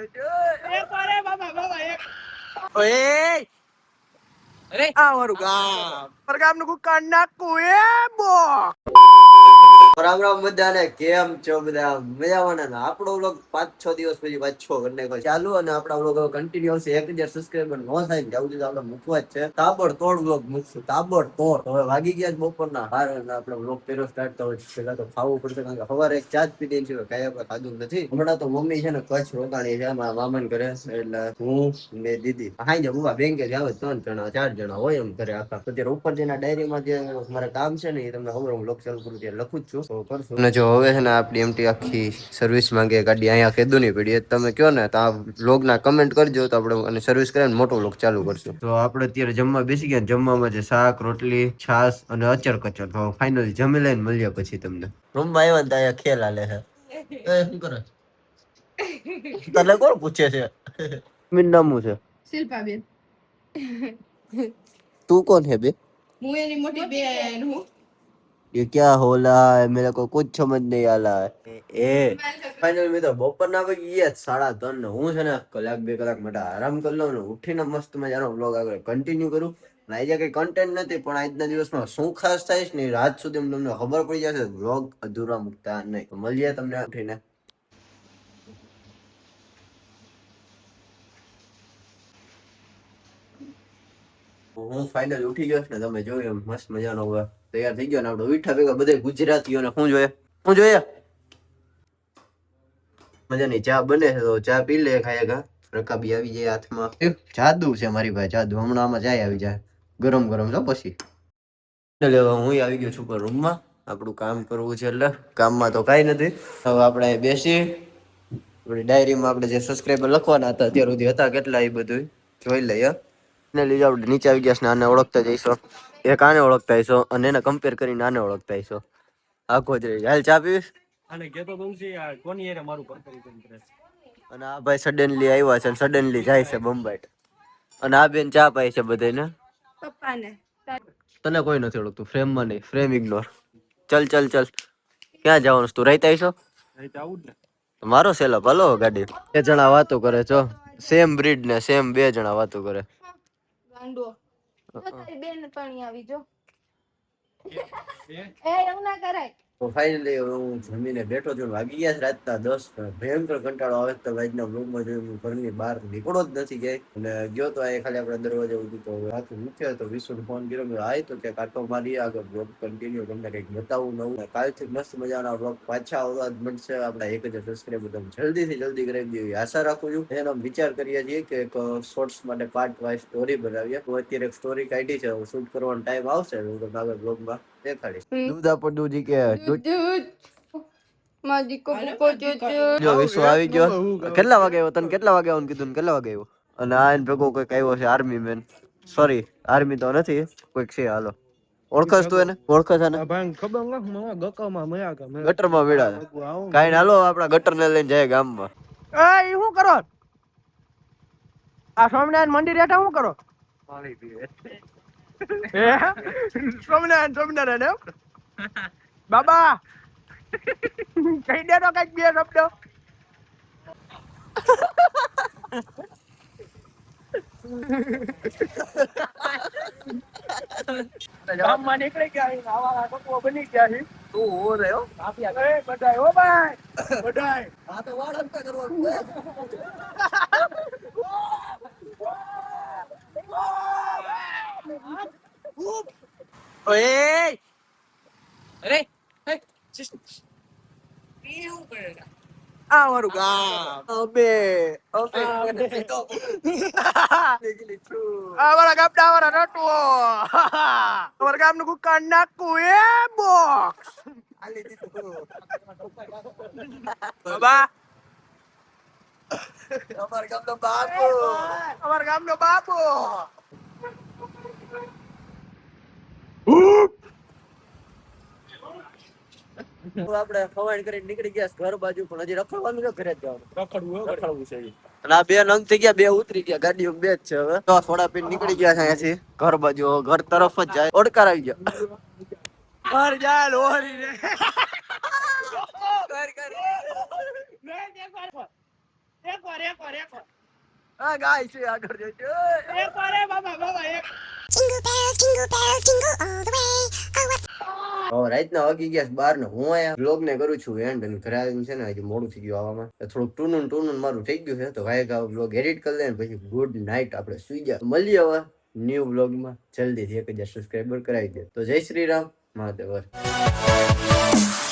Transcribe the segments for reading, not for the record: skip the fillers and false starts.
ઓય અરે આ મારું ગામ મારા ગામનું કુકાન નાખું એ બો રામ રામ બધાને કેમ છો બધા મજામાં ને આપણો વ્લોગ 5-6 દિવસ પછી પાછો કરને ચાલુ અને આપણા વ્લોગ કન્ટિન્યુઅસ 1000 સબસ્ક્રાઇબર નો થાય ને જાવું આપણે મૂકવા જ છે તાબડતોડ વ્લોગ મૂકશું તાબડતોડ હવે વાગી ગયા બપોરના 12 અને આપણે વ્લોગ પેલો સ્ટાર્ટ તો પેલા તો ખાવું પડશે કારણ કે સવારે એક ચા જ પીધી છે કાંઈ આપણે ખાધું નથી હમણાં તો મમ્મી છે ને કચ્છ રોકાણી છે મારા મામાને ઘરે એટલે હું ને દીદી હાઈ જ બુવા બેંકે જ આવે 3 જણા 4 જણા હોય એમ ઘરે આખા અત્યારે ઉપર જેના ડાયરીમાં જે મારા કામ છે ને એ તમને ખબર હું વ્લોગ ચાલુ કરું ત્યાં લખું જ છું તો કરશું અને જો હવે છે ને આપણી એમટી આખી સર્વિસ માંગે ગાડી અહીંયા કીધું નહીં પડી તમે કયો ને તો આ વ્લોગ ના કમેન્ટ કરજો તો આપણે અને સર્વિસ કરીને મોટો વ્લોગ ચાલુ કરશું તો આપણે અત્યારે જમવા બેસી ગયા જમવામાં છે શાક રોટલી છાસ અને અચર કચર તો ફાઇનલી જમી લઈને મળીએ પછી તમને રૂમમાં આવ્યા ને ત્યાં ખેલ હાલે છે એ શું કરે તને કોણ પૂછે છે મીન નામું છે શિલ્પાબેન તું कौन है बे હું એની મોટી બેન હું ये क्या हो रहा है मेरे को कुछ समझ नहीं आ रहा है ए फाइनल में तो બપોરના વાગી ગયા 3:30 ને હું છે ને કલાક 2 કલાક માટે આરામ કરી લઉં ને ઉઠીને મસ્ત મજાનો વ્લોગ આગળ કન્ટિન્યુ કરું અને આજે કઈ કન્ટેન્ટ નથી પણ આજના દિવસમાં શું ખાસ થાય છે ને રાત સુધી તમને ખબર પડી જશે વ્લોગ અધૂરા મૂકતા નહીં તો મળીએ તમને ઉઠીને હું ફાઇનલ ઉઠી ગયો ને તમે જોયું મસ્ત મજાનો હવે તૈયાર થઈ ગયો ને આપણે ઉઠા ભેગા બધા ગુજરાતીઓને શું જોઈએ મજાની ચા બને છે તો ચા પી લે ખાયગા રકાબી આવી જાય હાથમાં જાદુ છે મારી ભાઈ જાદુ હમણાં આમાં ચાય આવી જાય ગરમ ગરમ જો પછી એટલે હું આવી ગયો છું પર રૂમમાં આપણું કામ કરવું છે એટલે કામમાં તો કાંઈ નથી હવે આપણે બેસી આપણી ડાયરીમાં આપણે જે સબસ્ક્રાઈબર લખવાના હતા અત્યાર સુધી હતા કેટલા એ બધું જોઈ લઈએ ને લીધે આપણે નીચે આવી ગયા છે આને ઓળખતા જઈશો એક આને ઓળખતા હશો અને એને કમ્પેર કરીને આને ઓળખતા હશો આખો જ રહી હાલ ચા પીવીશ અને કેતો તુલસી કોની યારે મારું કમ્પેરિઝન કરે અને આ ભાઈ સડનલી આવ્યા છે સડનલી જાય છે બંબાઈ અને આ બેન ચા પાય છે બધાને પપ્પાને તને કોઈ નથી ઓળખતું ફ્રેમ માં નહીં ફ્રેમ ઇગ્નોર ચલ ચલ ચલ ક્યાં જવાનું તું રહેતા હશો મારો સેલો ભલો ગાડી 2 જણા વાતો કરે છો સેમ બ્રીડ ને સેમ 2 જણા વાતો કરે ગાંડો તો તારી બેન પાણી આવી જો એ એવું ના કરાય તો ફાઇનલી હું જમીને બેઠો છું વાગી ગયા છે રાતના 10 ભયંકર કંટાળો આવે તો આજના બ્લોગમાં જોયું હું ઘરની બહાર નીકળો જ નથી ગઈ અને ગયો તો આ ખાલી આપણે દરવાજે ઉભી તો રાત મૂક્યો તો વિશુને ફોન કર્યો મેં આય તો કે કાંટો મારી આગળ બ્લોગ કન્ટિન્યુ તમને કંઈક બતાવું નવું કાલથી મસ્ત મજાના બ્લોગ પાછા આવવા મળશે આપણા 1000 સબસ્ક્રાઈબર તમે જલ્દીથી જલ્દી કરાવી દેવી આશા રાખું છું એનો વિચાર કરીએ છીએ કે એક શોર્ટ્સ માટે પાર્ટ વાઇઝ સ્ટોરી બનાવીએ તો અત્યારે એક સ્ટોરી કાઢી છે શૂટ કરવાનો ટાઈમ આવશે હું તમને આગળ બ્લોગમાં દેખાડીશ દૂધ આપો દૂધી કે માજી કો પપ્પો જો વિશ્વ આવી ગયો કેટલા વાગે આવ્યો તને કેટલા વાગે આવવાનું કીધું કેટલા વાગે આવ્યો અને આ એને ભેગો કોઈક આવ્યો છે આર્મી મેન સોરી આર્મી તો નથી કોઈક છે હાલો ઓળખસ તું એને ઓળખસ આને ભાઈ ખબર ન ગકમાં મયા કે ગટરમાં મેળા કાઈ હાલો આપડા ગટર ને લઈને જાય ગામમાં એ શું કરો આ સ્વામિનારાયણ મંદિર હેઠા શું કરો પાણી પીએ સ્વામિનારાયણ બાબા કઈ દે તો કઈક બે શબ્દ ગામમાં નીકળી ગયા આવા કપો બની ગયા છે તું હો રહ્યો એ બધાય હો ભાઈ બધાય આ તો વાળમ કા કરવાનું ઓય અરે આ મારું ગામ અબે અમારા ગામડા વાળા નટવો અમારા ગામનું કુકાન નાખું એ બોક્સ બાબા અમારા ગામનો બાપુ અમારા ગામનો બાપુ આપણે ખવાણ કરીને નીકળી ગયા ઘર બાજુ પણ હજી રખડવાનું છે ઘરે જ જવાનું રખડવું છે અને આ 2 નંગ થઈ ગયા 2 ઉતરી ગયા ગાડીઓ 2 જ છે હવે તો થોડા પીને નીકળી ગયા છે અહીંયાથી ઘર બાજુ ઘર તરફ જ જાય ઓડકાર આવી ગયા ઘર જાય લોરી રે ઘર ઘર હા ગાય છે આગળ જજો રાતના વાગી ગયા 12 હું આયા બ્લોગ ને કરું છું એન્ડ અને ઘરે આવીને છે ને હજી મોડું થઈ ગયું આવવામાં થોડુંક ટૂનું મારું થઈ ગયું છે તો ભાઈ બ્લોગ એડિટ કરી લે પછી ગુડ નાઇટ આપણે સુઈ ગયા મળીએ હવે ન્યુ બ્લોગમાં જલ્દીથી 1000 સબસ્ક્રાઈબર કરાવી દે તો જય શ્રી રામ મહાદેવ.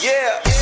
Yeah.